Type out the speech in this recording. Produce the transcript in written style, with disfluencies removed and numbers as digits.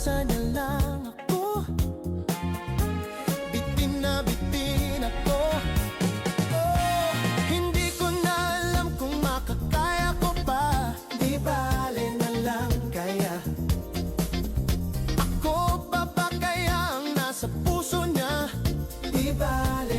asa na lang ako. Bitin na bitin ako. Oh, hindi ko na alam kung makakaya ko pa. Di bale na lang kaya. Ako pa ba kaya ang nasa puso niya? Di bale